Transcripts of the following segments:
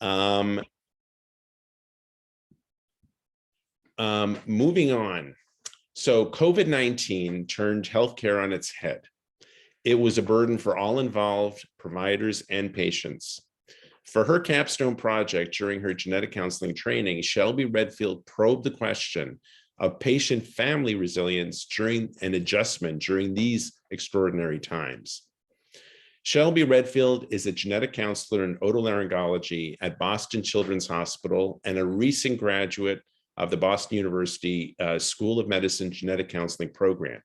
Um, Moving on. So COVID-19 turned healthcare on its head. It was a burden for all involved, providers and patients. For her capstone project during her genetic counseling training, Shelby Redfield probed the question of patient family resilience during an adjustment during these extraordinary times. Shelby Redfield is a genetic counselor in otolaryngology at Boston Children's Hospital and a recent graduate of the Boston University School of Medicine Genetic Counseling Program.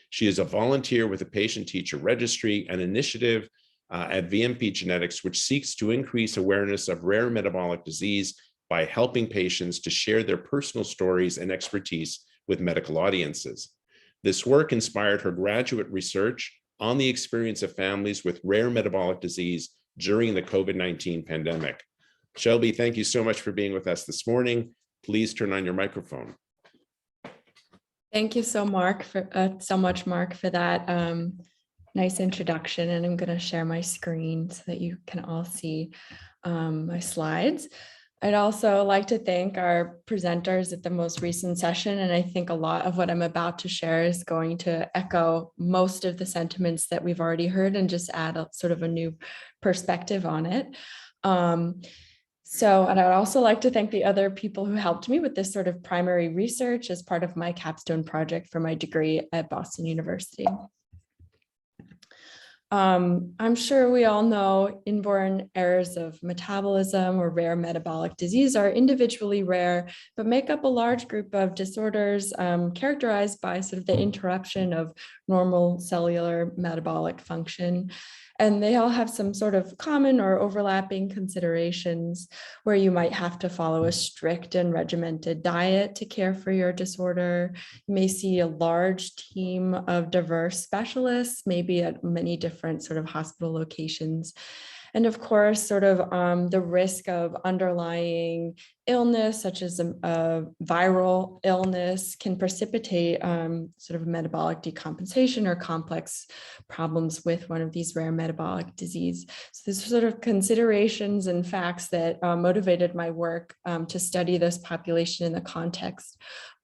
She is a volunteer with the Patient Teacher Registry, an initiative at VMP Genetics, which seeks to increase awareness of rare metabolic disease by helping patients to share their personal stories and expertise with medical audiences. This work inspired her graduate research on the experience of families with rare metabolic disease during the COVID-19 pandemic. Shelby, thank you so much for being with us this morning. Please turn on your microphone. Thank you so much, Mark, for that nice introduction. And I'm going to share my screen so that you can all see my slides. I'd also like to thank our presenters at the most recent session. And I think a lot of what I'm about to share is going to echo most of the sentiments that we've already heard and just add a sort of a new perspective on it. And I would also like to thank the other people who helped me with this sort of primary research as part of my capstone project for my degree at Boston University. I'm sure we all know inborn errors of metabolism or rare metabolic disease are individually rare, but make up a large group of disorders characterized by sort of the interruption of normal cellular metabolic function. And they all have some sort of common or overlapping considerations where you might have to follow a strict and regimented diet to care for your disorder. You may see a large team of diverse specialists, maybe at many different sort of hospital locations. And of course, sort of the risk of underlying illness, such as a viral illness, can precipitate sort of metabolic decompensation or complex problems with one of these rare metabolic disease. So these are sort of considerations and facts that motivated my work to study this population in the context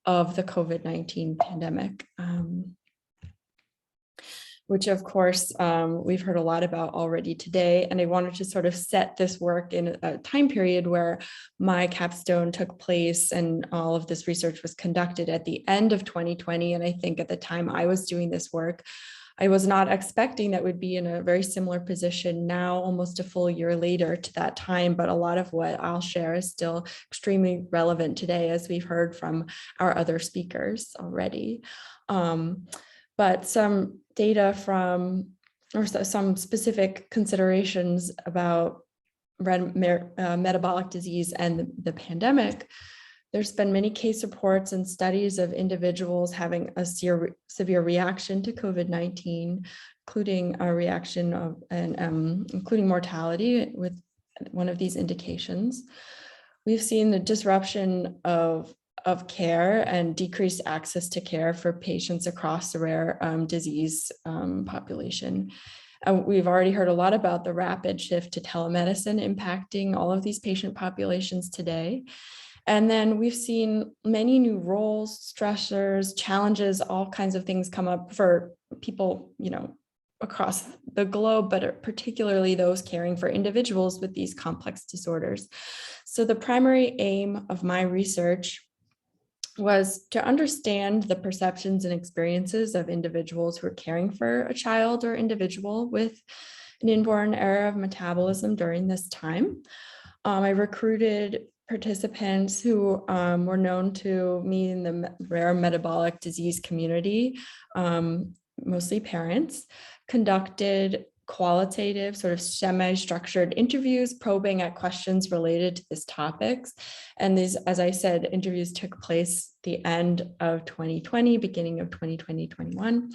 of the COVID-19 pandemic. Which of course we've heard a lot about already today. And I wanted to sort of set this work in a time period where my capstone took place and all of this research was conducted at the end of 2020. And I think at the time I was doing this work, I was not expecting that we'd be in a very similar position now, almost a full year later to that time. But a lot of what I'll share is still extremely relevant today, as we've heard from our other speakers already. But some data from, or some specific considerations about metabolic disease and the pandemic. There's been many case reports and studies of individuals having a severe reaction to COVID-19, including a reaction of, including mortality with one of these indications. We've seen the disruption of care and decreased access to care for patients across the rare disease population. We've already heard a lot about the rapid shift to telemedicine impacting all of these patient populations today. And then we've seen many new roles, stressors, challenges, all kinds of things come up for people, across the globe, but particularly those caring for individuals with these complex disorders. So the primary aim of my research was to understand the perceptions and experiences of individuals who are caring for a child or individual with an inborn error of metabolism during this time. I recruited participants who were known to me in the rare metabolic disease community, mostly parents, conducted qualitative, sort of semi-structured interviews, probing at questions related to these topics. And these, as I said, interviews took place the end of 2020, beginning of 2021,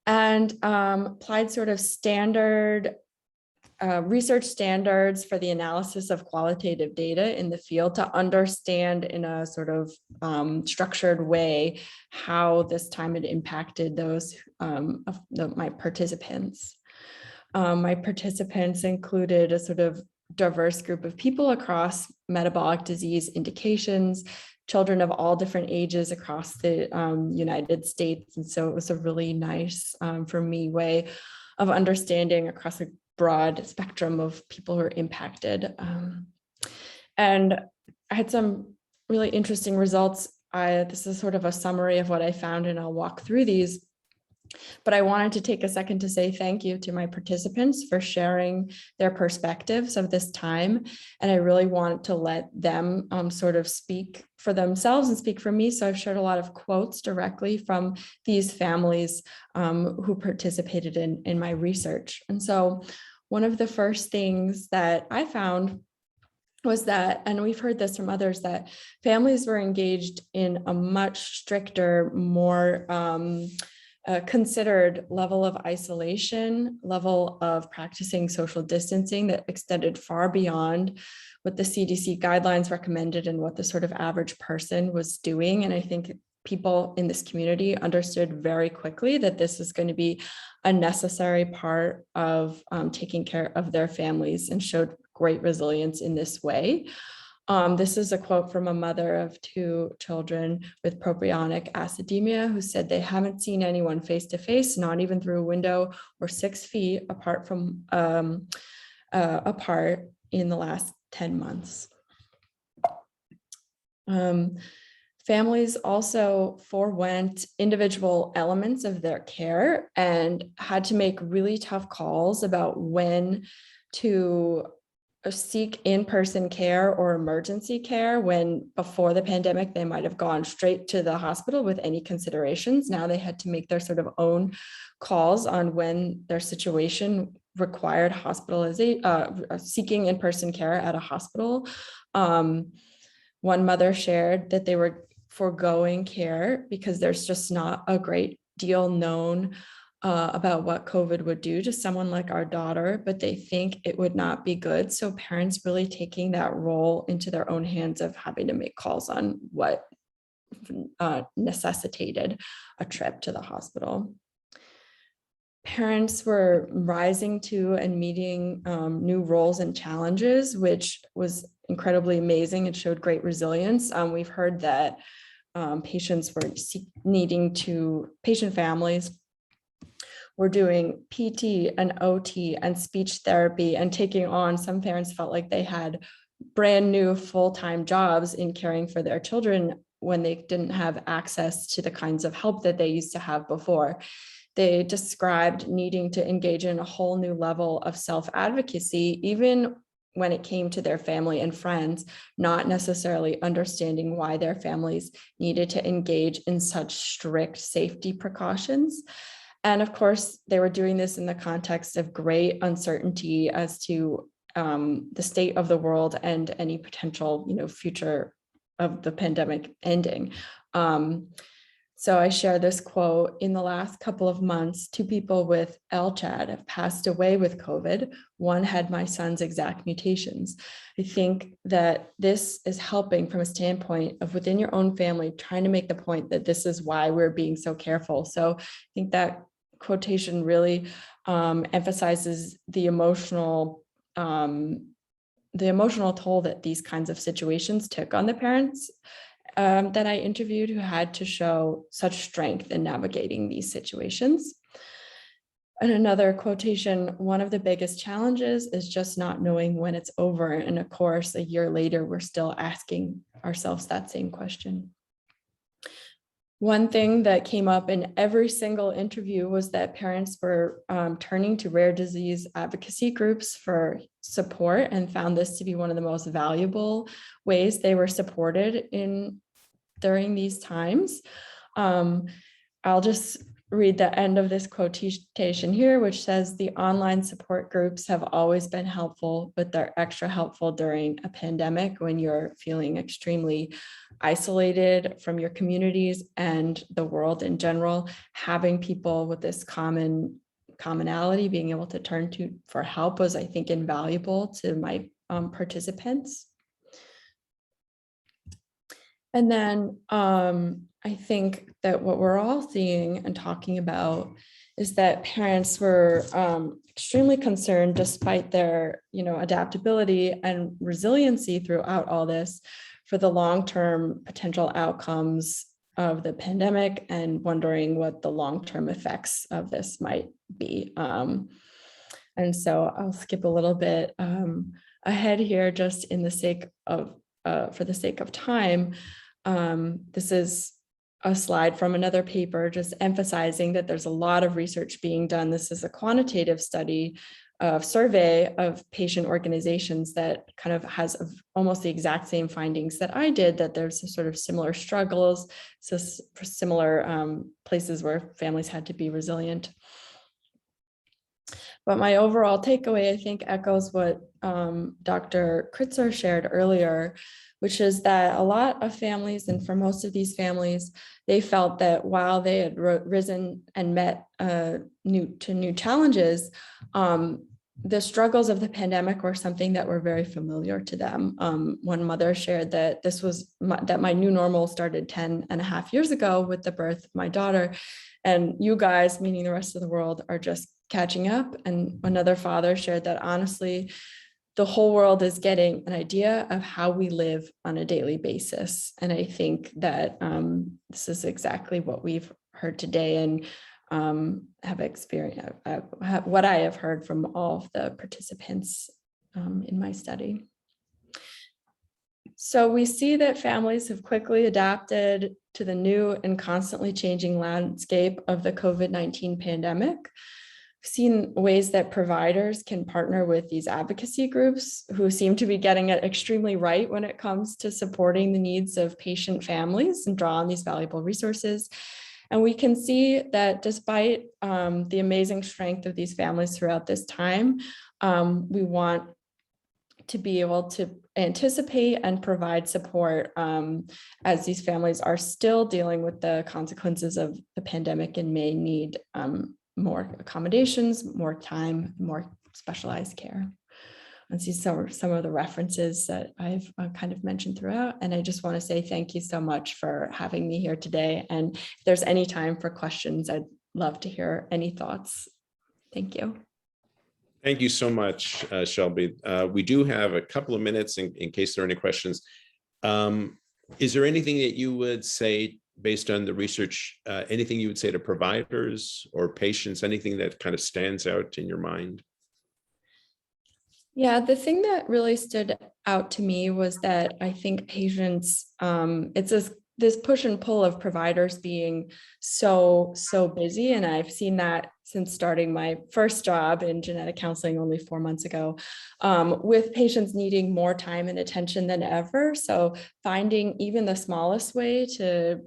and applied sort of standard research standards for the analysis of qualitative data in the field to understand in a sort of structured way how this time had impacted those my participants. My participants included a sort of diverse group of people across metabolic disease indications, children of all different ages across the United States. And so it was a really nice, for me, way of understanding across a broad spectrum of people who are impacted. And I had some really interesting results. This is sort of a summary of what I found, and I'll walk through these. But I wanted to take a second to say thank you to my participants for sharing their perspectives of this time. And I really want to let them sort of speak for themselves and speak for me. So I've shared a lot of quotes directly from these families who participated in my research. And so one of the first things that I found was that, and we've heard this from others, that families were engaged in a much stricter, more considered level of isolation, level of practicing social distancing that extended far beyond what the CDC guidelines recommended and what the sort of average person was doing. And I think people in this community understood very quickly that this is going to be a necessary part of taking care of their families, and showed great resilience in this way. This is a quote from a mother of 2 children with propionic acidemia, who said they haven't seen anyone face to face, not even through a window, or 6 feet apart in the last 10 months. Families also forewent individual elements of their care and had to make really tough calls about when to seek in-person care or emergency care, when before the pandemic they might have gone straight to the hospital with any considerations. Now they had to make their sort of own calls on when their situation required hospitalization, seeking in-person care at a hospital. One mother shared that they were foregoing care because there's just not a great deal known about what COVID would do to someone like our daughter, but they think it would not be good. So parents really taking that role into their own hands of having to make calls on what necessitated a trip to the hospital. Parents were rising to and meeting new roles and challenges, which was incredibly amazing. It showed great resilience. We've heard that patient families were doing PT and OT and speech therapy and taking on, some parents felt like they had brand new full-time jobs in caring for their children when they didn't have access to the kinds of help that they used to have before. They described needing to engage in a whole new level of self-advocacy, even when it came to their family and friends, not necessarily understanding why their families needed to engage in such strict safety precautions. And of course, they were doing this in the context of great uncertainty as to the state of the world and any potential, future of the pandemic ending. So I share this quote: in the last couple of months, 2 people with LCHAD have passed away with COVID. One had my son's exact mutations. I think that this is helping from a standpoint of within your own family, trying to make the point that this is why we're being so careful. So I think that quotation really emphasizes the emotional toll that these kinds of situations took on the parents that I interviewed, who had to show such strength in navigating these situations. And another quotation: one of the biggest challenges is just not knowing when it's over. And of course, a year later, we're still asking ourselves that same question. One thing that came up in every single interview was that parents were turning to rare disease advocacy groups for support, and found this to be one of the most valuable ways they were supported during these times. I'll just read the end of this quotation here, which says, the online support groups have always been helpful, but they're extra helpful during a pandemic when you're feeling extremely isolated from your communities and the world in general. Having people with this commonality, being able to turn to for help, was, I think, invaluable to my participants. And then I think that what we're all seeing and talking about is that parents were extremely concerned, despite their, adaptability and resiliency throughout all this, for the long-term potential outcomes of the pandemic, and wondering what the long-term effects of this might be. And so I'll skip a little bit ahead here, just in the sake of, for the sake of time. This is a slide from another paper, just emphasizing that there's a lot of research being done. This is a quantitative study of survey of patient organizations that kind of has almost the exact same findings that I did, that there's a sort of similar struggles, so similar places where families had to be resilient. But my overall takeaway, I think, echoes what Dr. Kritzer shared earlier, which is that a lot of families, and for most of these families, they felt that while they had risen and met new challenges, the struggles of the pandemic were something that were very familiar to them. One mother shared that that my new normal started 10 and a half years ago with the birth of my daughter, and you guys, meaning the rest of the world, are just catching up. And another father shared that honestly, the whole world is getting an idea of how we live on a daily basis. And I think that this is exactly what we've heard today, and have experienced, what I have heard from all of the participants in my study. So we see that families have quickly adapted to the new and constantly changing landscape of the COVID-19 pandemic. We've seen ways that providers can partner with these advocacy groups, who seem to be getting it extremely right when it comes to supporting the needs of patient families, and draw on these valuable resources. And we can see that despite the amazing strength of these families throughout this time, we want to be able to anticipate and provide support as these families are still dealing with the consequences of the pandemic, and may need more accommodations, more time, more specialized care. And see some of the references that I've kind of mentioned throughout. And I just want to say thank you so much for having me here today. And if there's any time for questions, I'd love to hear any thoughts. Thank you. Thank you so much, Shelby. We do have a couple of minutes in case there are any questions. Is there anything that you would say, based on the research, anything you would say to providers or patients, anything that kind of stands out in your mind? Yeah, the thing that really stood out to me was that I think patients, it's this push and pull of providers being so busy. And I've seen that since starting my first job in genetic counseling only 4 months ago, with patients needing more time and attention than ever. So finding even the smallest way to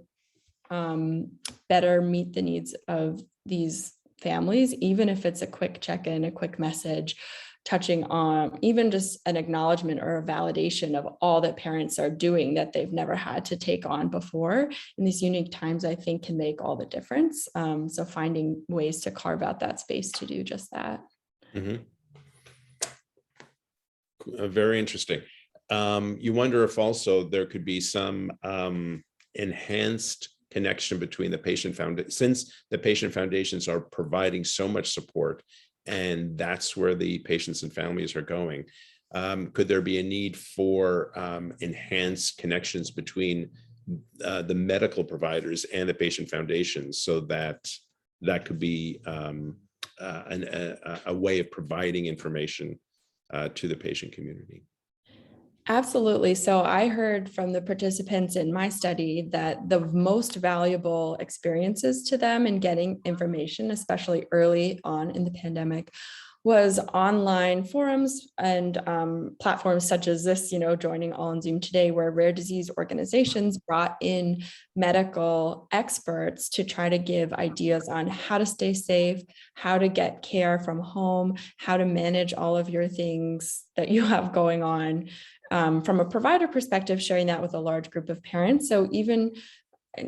better meet the needs of these families, even if it's a quick check-in, a quick message, touching on even just an acknowledgement or a validation of all that parents are doing that they've never had to take on before in these unique times, I think can make all the difference. So finding ways to carve out that space to do just that. Mm-hmm. Very interesting. You wonder if also there could be some enhanced connection between the patient foundation, since the patient foundations are providing so much support, and that's where the patients and families are going. Could there be a need for enhanced connections between the medical providers and the patient foundations, so that could be a way of providing information to the patient community? Absolutely. So I heard from the participants in my study that the most valuable experiences to them in getting information, especially early on in the pandemic, was online forums and platforms such as this, joining all on Zoom today, where rare disease organizations brought in medical experts to try to give ideas on how to stay safe, how to get care from home, how to manage all of your things that you have going on. From a provider perspective, sharing that with a large group of parents. So even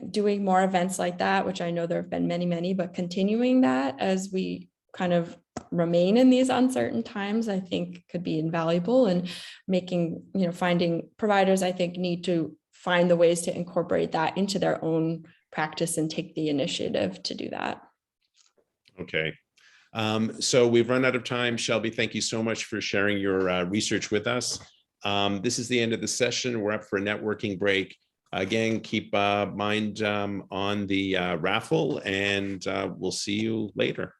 doing more events like that, which I know there have been many, but continuing that as we kind of remain in these uncertain times, I think could be invaluable. And making, finding providers, I think, need to find the ways to incorporate that into their own practice and take the initiative to do that. Okay. So we've run out of time. Shelby, thank you so much for sharing your research with us. This is the end of the session. We're up for a networking break. Again, keep mind on the raffle, and we'll see you later.